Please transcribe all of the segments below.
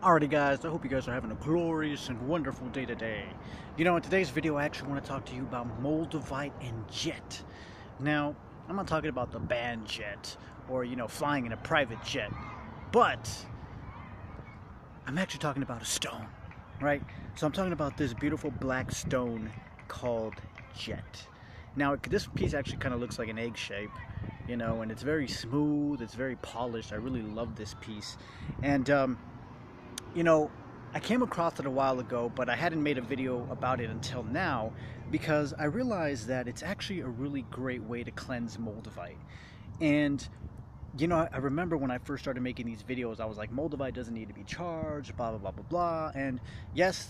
Alrighty guys, I hope you guys are having a glorious and wonderful day today. You know, in today's video I actually want to talk to you about Moldavite and jet. Now, I'm not talking about the band jet or, flying in a private jet, but I'm actually talking about a stone, right? So I'm talking about this beautiful black stone called jet. Now, this piece actually kind of looks like an egg shape, and it's very smooth, it's very polished. I really love this piece. And, I came across it a while ago, but I hadn't made a video about it until now because I realized that it's actually a really great way to cleanse Moldavite. And, I remember when I first started making these videos, I was like, Moldavite doesn't need to be charged, blah, blah, blah, blah, blah. And yes,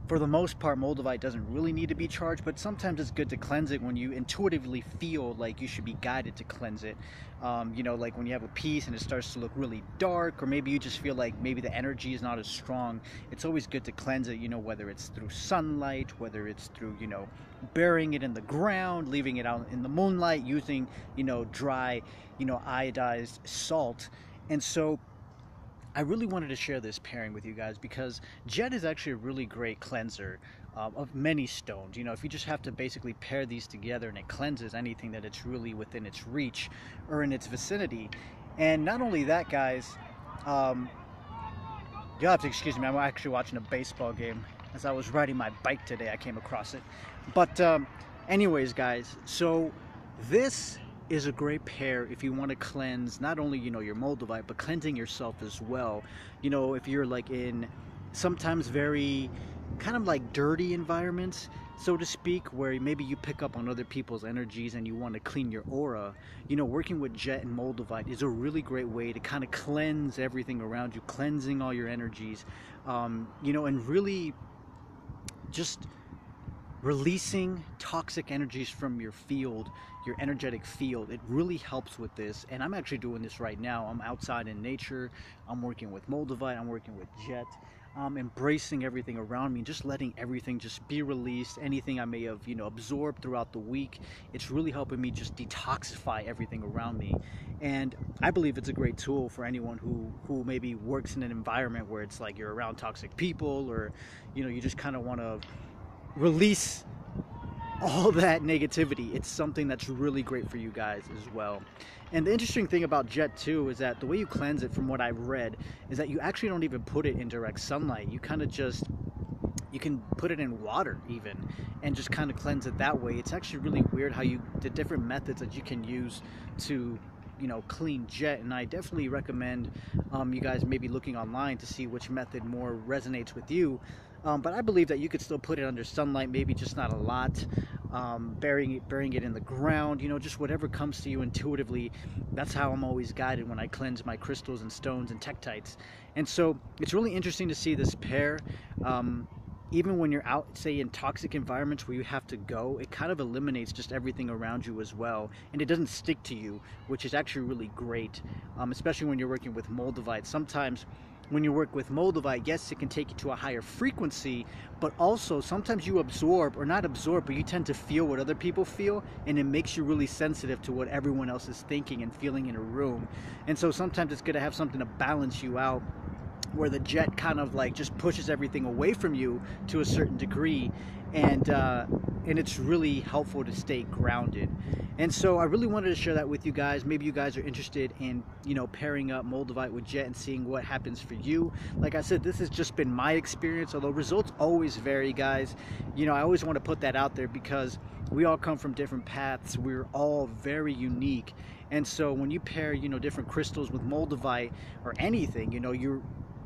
for the most part, Moldavite doesn't really need to be charged, but sometimes it's good to cleanse it when you intuitively feel like you should be guided to cleanse it. Like when you have a piece and it starts to look really dark, or maybe you just feel like maybe the energy is not as strong. It's always good to cleanse it, whether it's through sunlight, whether it's through, burying it in the ground, leaving it out in the moonlight, using, dry, iodized salt. And so I really wanted to share this pairing with you guys because jet is actually a really great cleanser of many stones. If you just have to basically pair these together and it cleanses anything that it's really within its reach or in its vicinity. And not only that, guys, you'll have to excuse me, I'm actually watching a baseball game. As I was riding my bike today, I came across it. But anyways, guys, so this is a great pair if you want to cleanse not only your Moldavite, but cleansing yourself as well. If you're like in sometimes very kind of like dirty environments, so to speak, where maybe you pick up on other people's energies and you want to clean your aura, working with jet and Moldavite is a really great way to kind of cleanse everything around you, cleansing all your energies, and really just releasing toxic energies from your field, your energetic field. It really helps with this, and I'm actually doing this right now. I'm outside in nature, I'm working with Moldavite, I'm working with jet, embracing everything around me, just letting everything just be released, anything I may have absorbed throughout the week. It's really helping me just detoxify everything around me. And I believe it's a great tool for anyone who maybe works in an environment where it's like you're around toxic people, or you just kind of want to release all that negativity. It's something that's really great for you guys as well. And the interesting thing about jet too is that the way you cleanse it, from what I've read, is that you actually don't even put it in direct sunlight. You kind of you can put it in water even and just kind of cleanse it that way. It's actually really weird how the different methods that you can use to clean jet, and I definitely recommend you guys maybe looking online to see which method more resonates with you. But I believe that you could still put it under sunlight, maybe just not a lot, burying it in the ground, just whatever comes to you intuitively. That's how I'm always guided when I cleanse my crystals and stones and tektites. And so it's really interesting to see this pair. Even when you're out, say, in toxic environments where you have to go, it kind of eliminates just everything around you as well. And it doesn't stick to you, which is actually really great, especially when you're working with Moldavite. Sometimes when you work with Moldavite, yes, it can take you to a higher frequency, but also sometimes you absorb, or not absorb, but you tend to feel what other people feel, and it makes you really sensitive to what everyone else is thinking and feeling in a room. And so sometimes it's good to have something to balance you out, where the jet kind of like just pushes everything away from you to a certain degree, and it's really helpful to stay grounded. And so I really wanted to share that with you guys. Maybe you guys are interested in pairing up Moldavite with jet and seeing what happens for you. Like I said, this has just been my experience, although results always vary, guys. I always want to put that out there because we all come from different paths. We're all very unique, and so when you pair different crystals with Moldavite or anything,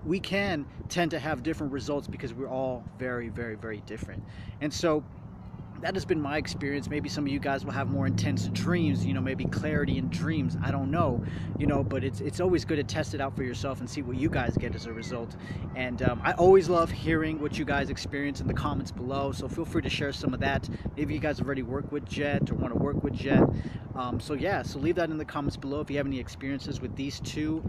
we can tend to have different results because we're all very, very, very different. And so that has been my experience. Maybe some of you guys will have more intense dreams, maybe clarity in dreams. I don't know, but it's always good to test it out for yourself and see what you guys get as a result. And I always love hearing what you guys experience in the comments below. So feel free to share some of that. Maybe you guys already work with jet or want to work with jet. So leave that in the comments below if you have any experiences with these two,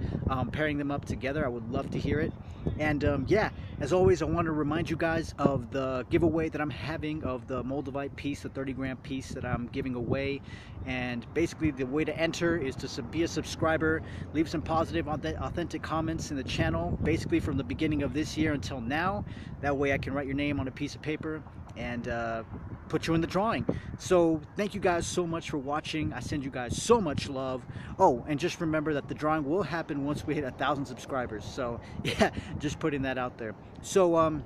pairing them up together. I would love to hear it. And yeah, as always, I want to remind you guys of the giveaway that I'm having of the Moldavite Moldavite piece, the 30-gram piece that I'm giving away. And basically the way to enter is to be a subscriber, leave some positive, authentic comments in the channel, basically from the beginning of this year until now. That way I can write your name on a piece of paper and put you in the drawing. So thank you guys so much for watching. I send you guys so much love. Oh, and just remember that the drawing will happen once we hit 1,000 subscribers. So yeah, just putting that out there. So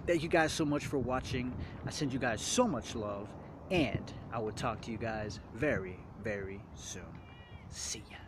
thank you guys so much for watching. I send you guys so much love, and I will talk to you guys very, very soon. See ya.